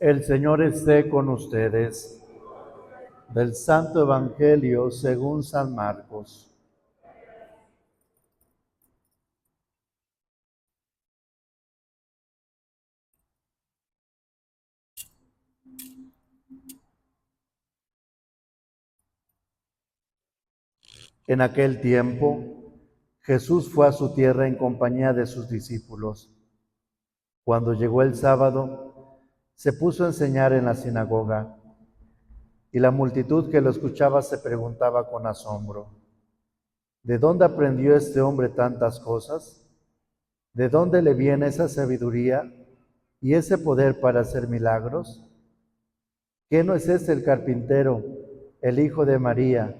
El Señor esté con ustedes. Del Santo Evangelio según San Marcos. En aquel tiempo, Jesús fue a su tierra en compañía de sus discípulos. Cuando llegó el sábado, se puso a enseñar en la sinagoga, y la multitud que lo escuchaba se preguntaba con asombro: ¿de dónde aprendió este hombre tantas cosas? ¿De dónde le viene esa sabiduría y ese poder para hacer milagros? ¿Qué no es este el carpintero, el hijo de María,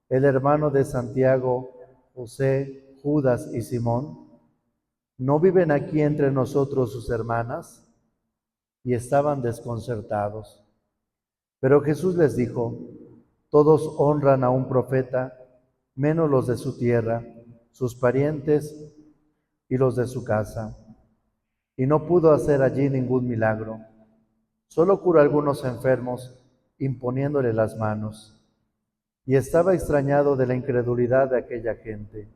el hermano de Santiago, José, Judas y Simón? ¿No viven aquí entre nosotros sus hermanas? Y estaban desconcertados. Pero Jesús les dijo: todos honran a un profeta, menos los de su tierra, sus parientes y los de su casa. Y no pudo hacer allí ningún milagro. Solo curó a algunos enfermos, imponiéndole las manos. Y estaba extrañado de la incredulidad de aquella gente.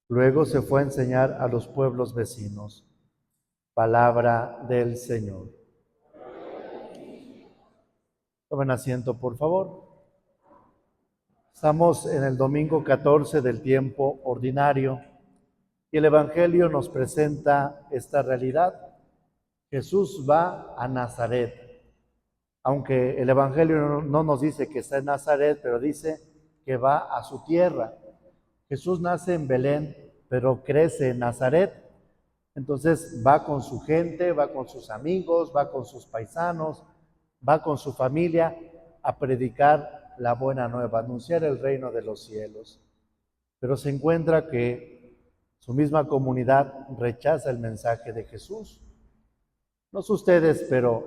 Luego se fue a enseñar a los pueblos vecinos. Palabra del Señor. Tomen asiento, por favor. Estamos en el domingo 14 del tiempo ordinario y el Evangelio nos presenta esta realidad. Jesús va a Nazaret, aunque el Evangelio no nos dice que está en Nazaret, pero dice que va a su tierra. Jesús nace en Belén, pero crece en Nazaret. Entonces va con su gente, va con sus amigos, va con sus paisanos, va con su familia a predicar la buena nueva, anunciar el reino de los cielos. Pero se encuentra que su misma comunidad rechaza el mensaje de Jesús. No sé ustedes, pero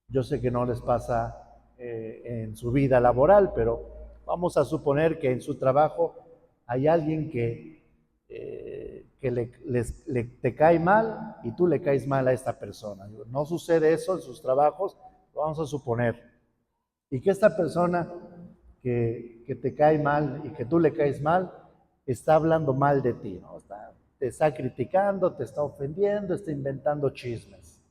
yo sé que no les pasa en su vida laboral, pero vamos a suponer que en su trabajo hay alguien que te cae mal y tú le caes mal a esta persona. No sucede eso en sus trabajos, lo vamos a suponer. Y que esta persona que te cae mal y que tú le caes mal, está hablando mal de ti, ¿no? Te está criticando, te está ofendiendo, está inventando chismes.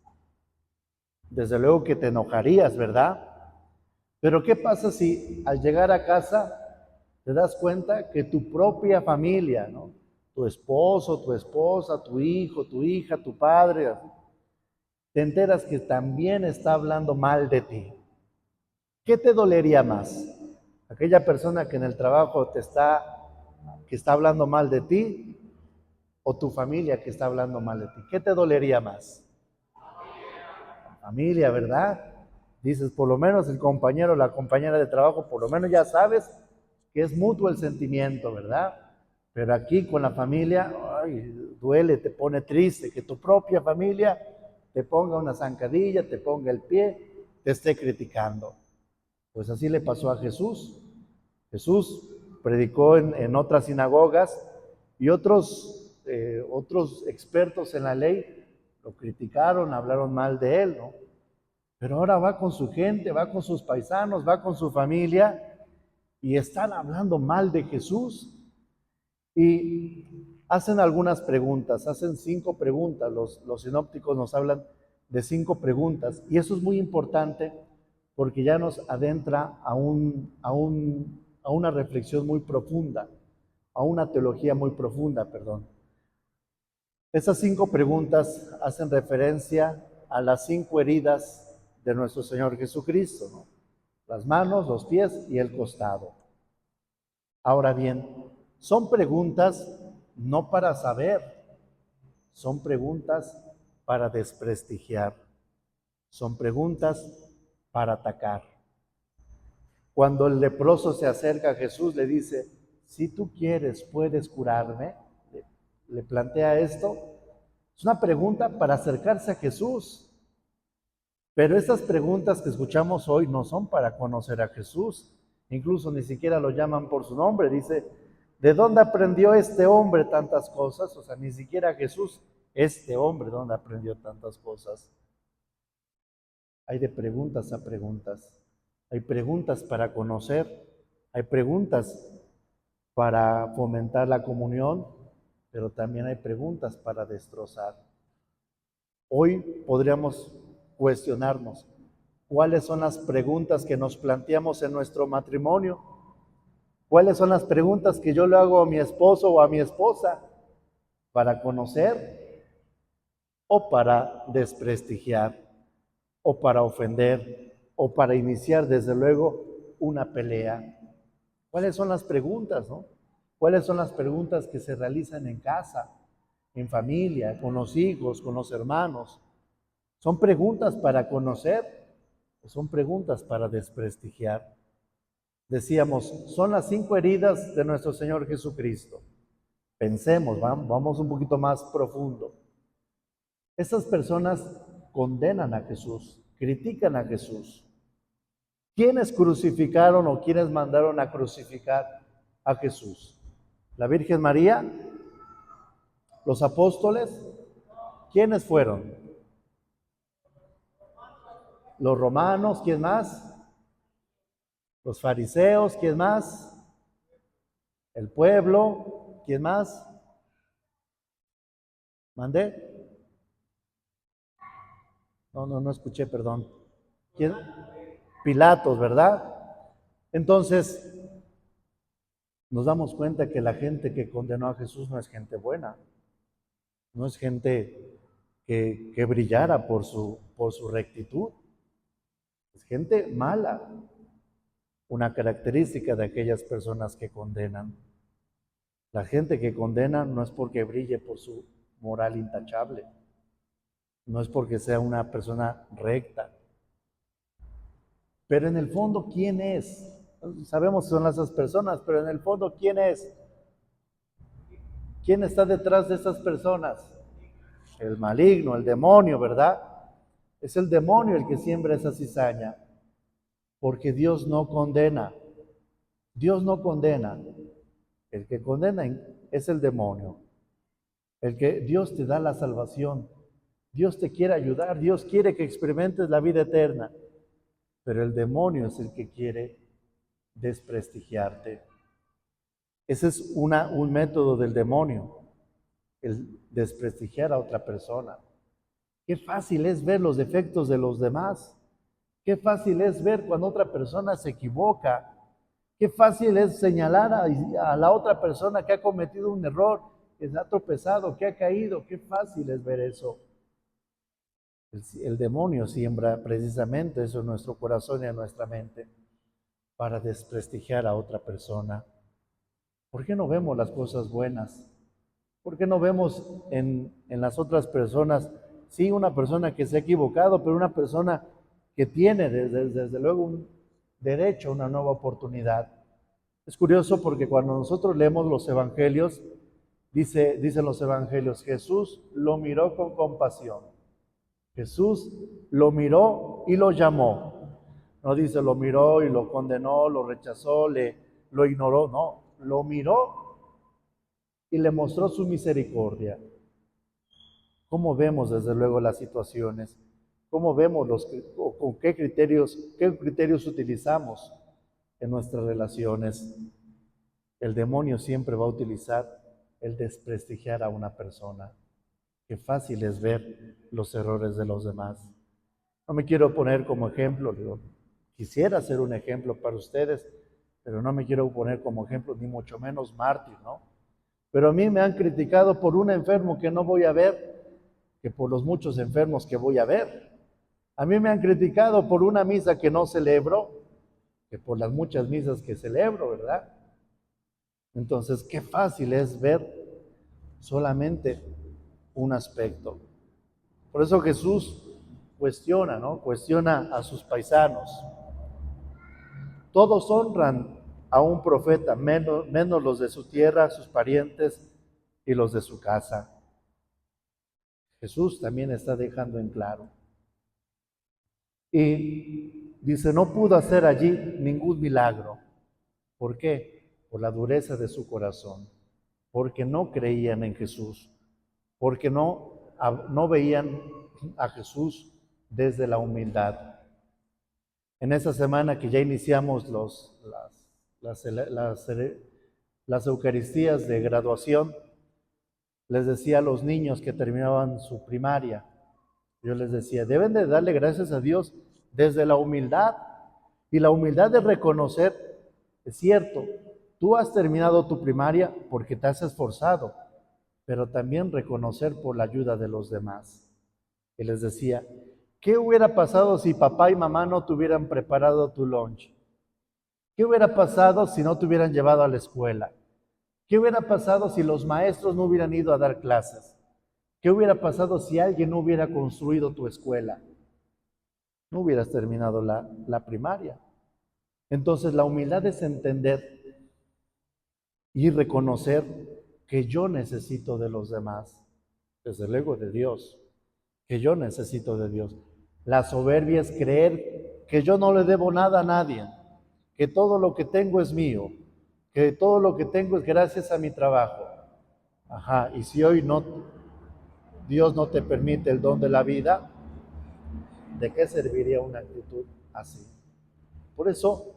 Desde luego que te enojarías, ¿verdad? Pero ¿qué pasa si al llegar a casa te das cuenta que tu propia familia, ¿no? Tu esposo, tu esposa, tu hijo, tu hija, tu padre, te enteras que también está hablando mal de ti? ¿Qué te dolería más? ¿Aquella persona que en el trabajo que está hablando mal de ti, o tu familia que está hablando mal de ti? ¿Qué te dolería más? Familia, ¿verdad? Dices, por lo menos el compañero o la compañera de trabajo, por lo menos ya sabes que es mutuo el sentimiento, ¿verdad? Pero aquí con la familia, ay, duele, te pone triste que tu propia familia te ponga una zancadilla, te ponga el pie, te esté criticando. Pues así le pasó a Jesús. Jesús predicó en otras sinagogas y otros expertos en la ley lo criticaron, hablaron mal de él, ¿no? Pero ahora va con su gente, va con sus paisanos, va con su familia y están hablando mal de Jesús. Y hacen algunas preguntas, hacen 5 preguntas. Los sinópticos nos hablan de 5 preguntas y eso es muy importante porque ya nos adentra a una reflexión muy profunda, a una teología muy profunda, perdón. Esas 5 preguntas hacen referencia a las 5 heridas de nuestro Señor Jesucristo, ¿no? Las manos, los pies y el costado. Ahora bien, son preguntas no para saber, son preguntas para desprestigiar, son preguntas para atacar. Cuando el leproso se acerca a Jesús, le dice: si tú quieres, puedes curarme. Le plantea esto. Es una pregunta para acercarse a Jesús. Pero estas preguntas que escuchamos hoy no son para conocer a Jesús. Incluso ni siquiera lo llaman por su nombre. Dice: ¿de dónde aprendió este hombre tantas cosas? O sea, ni siquiera Jesús, este hombre, ¿dónde aprendió tantas cosas? Hay de preguntas a preguntas. Hay preguntas para conocer, hay preguntas para fomentar la comunión, pero también hay preguntas para destrozar. Hoy podríamos cuestionarnos cuáles son las preguntas que nos planteamos en nuestro matrimonio, cuáles son las preguntas que yo le hago a mi esposo o a mi esposa para conocer o para desprestigiar o para ofender o para iniciar desde luego una pelea. ¿Cuáles son las preguntas, no? ¿Cuáles son las preguntas que se realizan en casa, en familia, con los hijos, con los hermanos? ¿Son preguntas para conocer o son preguntas para desprestigiar? Decíamos, son las 5 heridas de nuestro Señor Jesucristo. Pensemos, vamos un poquito más profundo. Estas personas condenan a Jesús, critican a Jesús. ¿Quiénes crucificaron o quiénes mandaron a crucificar a Jesús? ¿La Virgen María? ¿Los apóstoles? ¿Quiénes fueron? ¿Los romanos? ¿Quién más? ¿Los fariseos? ¿Quién más? ¿El pueblo? ¿Quién más? ¿Mandé? No escuché, perdón. ¿Quién? Pilatos, ¿verdad? Entonces, nos damos cuenta que la gente que condenó a Jesús no es gente buena, no es gente que brillara por su rectitud, es gente mala, una característica de aquellas personas que condenan. La gente que condena no es porque brille por su moral intachable, no es porque sea una persona recta, pero en el fondo, ¿quién es? Sabemos que son esas personas, pero en el fondo, ¿quién es? ¿Quién está detrás de esas personas? El maligno, el demonio, ¿verdad? Es el demonio el que siembra esa cizaña, porque Dios no condena. Dios no condena. El que condena es el demonio. El que Dios te da la salvación. Dios te quiere ayudar. Dios quiere que experimentes la vida eterna. Pero el demonio es el que quiere desprestigiarte. Ese es un método del demonio, el desprestigiar a otra persona. Qué fácil es ver los defectos de los demás. Qué fácil es ver cuando otra persona se equivoca. Qué fácil es señalar a la otra persona que ha cometido un error, que se ha tropezado, que ha caído. Qué fácil es ver eso. El demonio siembra precisamente eso en nuestro corazón y en nuestra mente para desprestigiar a otra persona. ¿Por qué no vemos las cosas buenas? ¿Por qué no vemos en las otras personas, sí, una persona que se ha equivocado, pero una persona que tiene desde luego un derecho a una nueva oportunidad? Es curioso porque cuando nosotros leemos los evangelios, dicen los evangelios, Jesús lo miró con compasión. Jesús lo miró y lo llamó. No dice lo miró y lo condenó, lo rechazó, lo ignoró. No, lo miró y le mostró su misericordia. ¿Cómo vemos desde luego las situaciones? ¿Cómo vemos con qué criterios utilizamos en nuestras relaciones? El demonio siempre va a utilizar el desprestigiar a una persona. Qué fácil es ver los errores de los demás. No me quiero poner como ejemplo, digo, quisiera ser un ejemplo para ustedes, pero no me quiero poner como ejemplo, ni mucho menos mártir, ¿no? Pero a mí me han criticado por un enfermo que no voy a ver, que por los muchos enfermos que voy a ver. A mí me han criticado por una misa que no celebro, que por las muchas misas que celebro, ¿verdad? Entonces, qué fácil es ver solamente un aspecto. Por eso Jesús cuestiona, ¿no? Cuestiona a sus paisanos. Todos honran a un profeta, menos los de su tierra, sus parientes y los de su casa. Jesús también está dejando en claro. Y dice, no pudo hacer allí ningún milagro. ¿Por qué? Por la dureza de su corazón, porque no creían en Jesús, porque no veían a Jesús desde la humildad. En esa semana que ya iniciamos las Eucaristías de graduación, les decía a los niños que terminaban su primaria, yo les decía, deben de darle gracias a Dios desde la humildad, y la humildad de reconocer, es cierto, tú has terminado tu primaria porque te has esforzado, pero también reconocer por la ayuda de los demás. Y les decía, ¿qué hubiera pasado si papá y mamá no te hubieran preparado tu lunch? ¿Qué hubiera pasado si no te hubieran llevado a la escuela? ¿Qué hubiera pasado si los maestros no hubieran ido a dar clases? ¿Qué hubiera pasado si alguien no hubiera construido tu escuela? No hubieras terminado la primaria. Entonces la humildad es entender y reconocer que yo necesito de los demás, desde luego de Dios, que yo necesito de Dios. La soberbia es creer que yo no le debo nada a nadie, que todo lo que tengo es mío, que todo lo que tengo es gracias a mi trabajo. Ajá, y si hoy no, Dios no te permite el don de la vida, ¿de qué serviría una actitud así? Por eso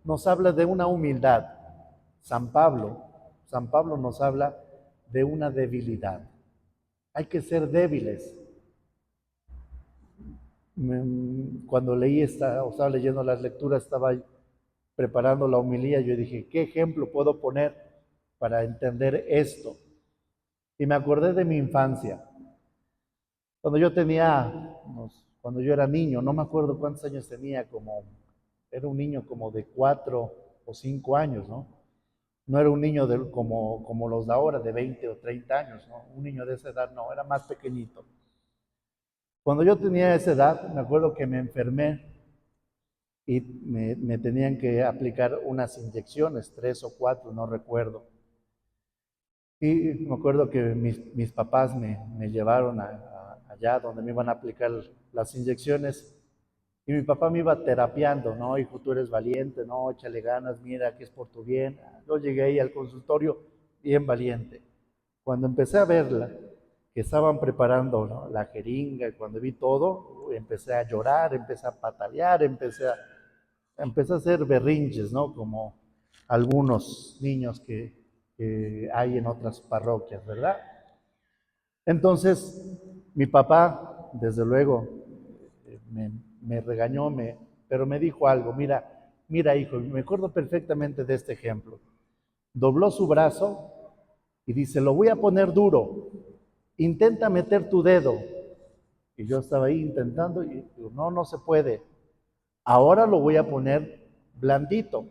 nos habla de una humildad. San Pablo, San Pablo nos habla de una debilidad. Hay que ser débiles. Cuando leí o estaba leyendo las lecturas, estaba preparando la homilía, yo dije, ¿qué ejemplo puedo poner para entender esto? Y me acordé de mi infancia. Cuando yo tenía, cuando yo era niño, no me acuerdo cuántos años tenía, era un niño como de 4 o 5 años, ¿no? No era un niño como los de ahora, de 20 o 30 años, ¿no? Un niño de esa edad no, era más pequeñito. Cuando yo tenía esa edad, me acuerdo que me enfermé y me tenían que aplicar unas inyecciones, 3 o 4, no recuerdo. Y me acuerdo que mis papás me llevaron allá donde me iban a aplicar las inyecciones y mi papá me iba terapiando, no, hijo, tú eres valiente, no, échale ganas, mira que es por tu bien. Yo llegué ahí al consultorio bien valiente. Cuando empecé a verla, que estaban preparando, ¿no?, la jeringa, y cuando vi todo, empecé a llorar, empecé a patalear, empecé a hacer berrinches, ¿no? Como algunos niños que hay en otras parroquias, ¿verdad? Entonces, mi papá, desde luego, me regañó, pero me dijo algo, mira hijo, me acuerdo perfectamente de este ejemplo. Dobló su brazo y dice, lo voy a poner duro, intenta meter tu dedo. Y yo estaba ahí intentando y digo, no, no se puede. Ahora lo voy a poner blandito.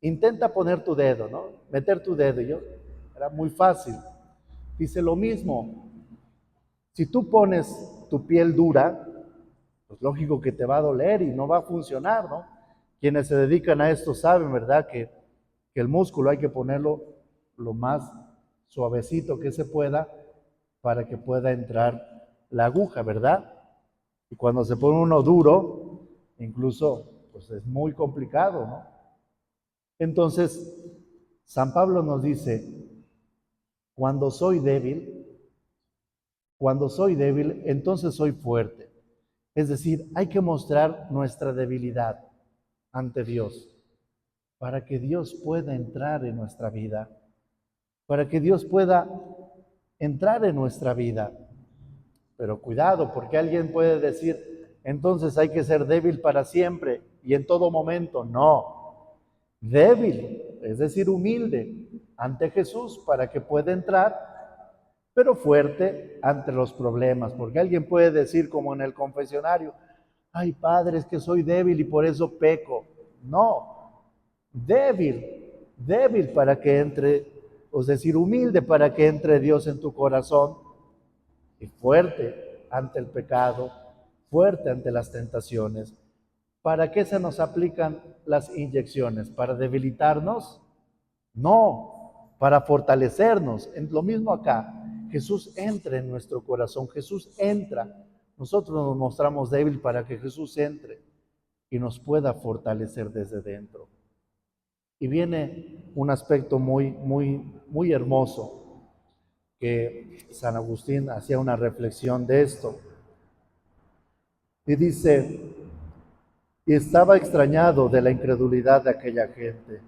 Intenta poner tu dedo, ¿no? Meter tu dedo. Y yo, era muy fácil. Dice lo mismo. Si tú pones tu piel dura, pues lógico que te va a doler y no va a funcionar, ¿no? Quienes se dedican a esto saben, ¿verdad? Que el músculo hay que ponerlo lo más suavecito que se pueda para que pueda entrar la aguja, ¿verdad? Y cuando se pone uno duro, incluso, pues es muy complicado, ¿no? Entonces, San Pablo nos dice, cuando soy débil, entonces soy fuerte. Es decir, hay que mostrar nuestra debilidad ante Dios para que Dios pueda entrar en nuestra vida, para que Dios pueda entrar en nuestra vida. Pero cuidado, porque alguien puede decir, entonces hay que ser débil para siempre y en todo momento. No, débil, es decir, humilde ante Jesús para que pueda entrar, pero fuerte ante los problemas, porque alguien puede decir como en el confesionario, ay padre, es que soy débil y por eso peco. No, débil para que entre, es decir, humilde para que entre Dios en tu corazón y fuerte ante el pecado, fuerte ante las tentaciones. ¿Para qué se nos aplican las inyecciones? ¿Para debilitarnos? No, para fortalecernos. Es lo mismo acá. Jesús entra en nuestro corazón, Jesús entra. Nosotros nos mostramos débil para que Jesús entre y nos pueda fortalecer desde dentro. Y viene un aspecto muy hermoso que San Agustín hacía una reflexión de esto. Y dice, y estaba extrañado de la incredulidad de aquella gente.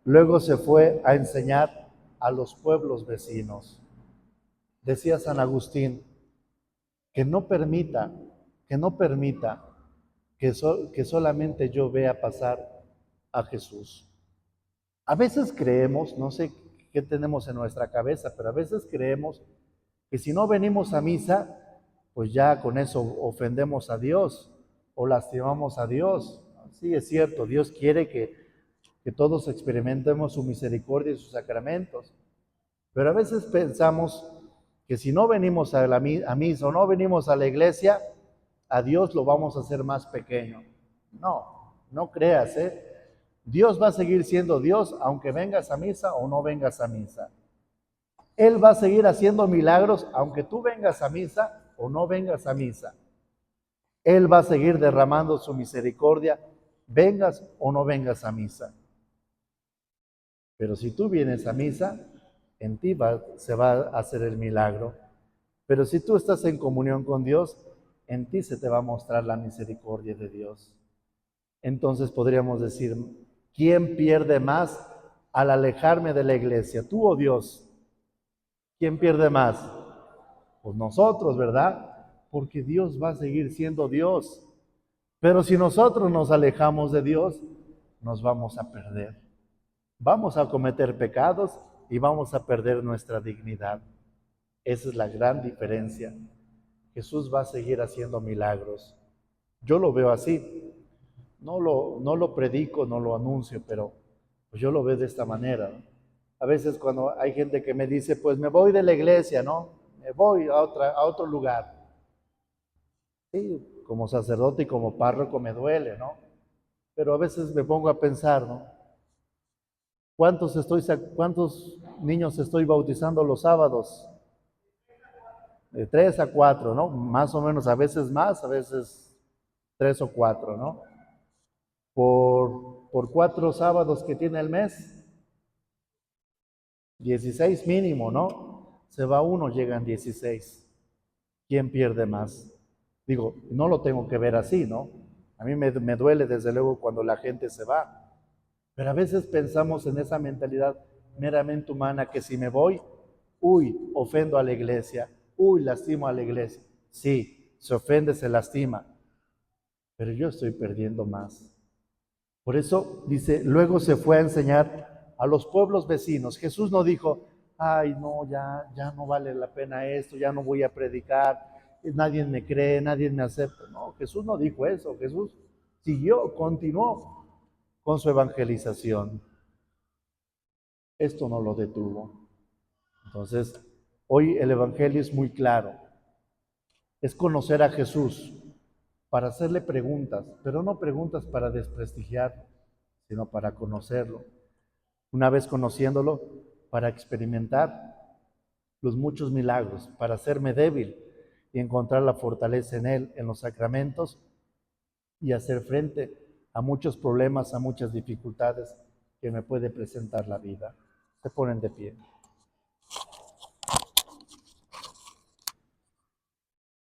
Luego se fue a enseñar a los pueblos vecinos. Decía San Agustín que no permita, que no permita que solamente yo vea pasar a Jesús. A veces creemos, no sé qué tenemos en nuestra cabeza, pero a veces creemos que si no venimos a misa, pues ya con eso ofendemos a Dios o lastimamos a Dios. Sí, es cierto, Dios quiere que todos experimentemos su misericordia y sus sacramentos, pero a veces pensamos que si no venimos a misa o no venimos a la iglesia, a Dios lo vamos a hacer más pequeño. No, no creas, ¿eh? Dios va a seguir siendo Dios aunque vengas a misa o no vengas a misa. Él va a seguir haciendo milagros aunque tú vengas a misa o no vengas a misa. Él va a seguir derramando su misericordia, vengas o no vengas a misa. Pero si tú vienes a misa, en ti se va a hacer el milagro. Pero si tú estás en comunión con Dios, en ti se te va a mostrar la misericordia de Dios. Entonces podríamos decir, ¿quién pierde más al alejarme de la iglesia? ¿Tú o Dios? ¿Quién pierde más? Pues nosotros, ¿verdad? Porque Dios va a seguir siendo Dios. Pero si nosotros nos alejamos de Dios, nos vamos a perder. Vamos a cometer pecados y vamos a perder nuestra dignidad. Esa es la gran diferencia. Jesús va a seguir haciendo milagros. Yo lo veo así. No lo predico, no lo anuncio, pero pues yo lo veo de esta manera, ¿no? A veces cuando hay gente que me dice, pues me voy de la iglesia, ¿no? Me voy a otro lugar. Sí, como sacerdote y como párroco me duele, ¿no? Pero a veces me pongo a pensar, ¿no? ¿Cuántos niños estoy bautizando los sábados? De 3 a 4, ¿no? Más o menos, a veces más, a veces 3 o 4, ¿no? Por 4 sábados que tiene el mes, 16 mínimo, ¿no? Se va uno, llegan 16. ¿Quién pierde más? Digo, no lo tengo que ver así, ¿no? A mí me duele desde luego cuando la gente se va, pero a veces pensamos en esa mentalidad meramente humana que si me voy, uy, ofendo a la iglesia, uy, lastimo a la iglesia. Sí, se ofende, se lastima, pero yo estoy perdiendo más. Por eso dice, luego se fue a enseñar a los pueblos vecinos. Jesús no dijo, ay, no, ya no vale la pena esto, ya no voy a predicar, nadie me cree, nadie me acepta. No, Jesús no dijo eso. Jesús continuó con su evangelización. Esto no lo detuvo. Entonces, hoy el evangelio es muy claro. Es conocer a Jesús para hacerle preguntas, pero no preguntas para desprestigiarlo, sino para conocerlo. Una vez conociéndolo, para experimentar los muchos milagros, para hacerme débil y encontrar la fortaleza en Él, en los sacramentos, y hacer frente a muchos problemas, a muchas dificultades que me puede presentar la vida. Se ponen de pie.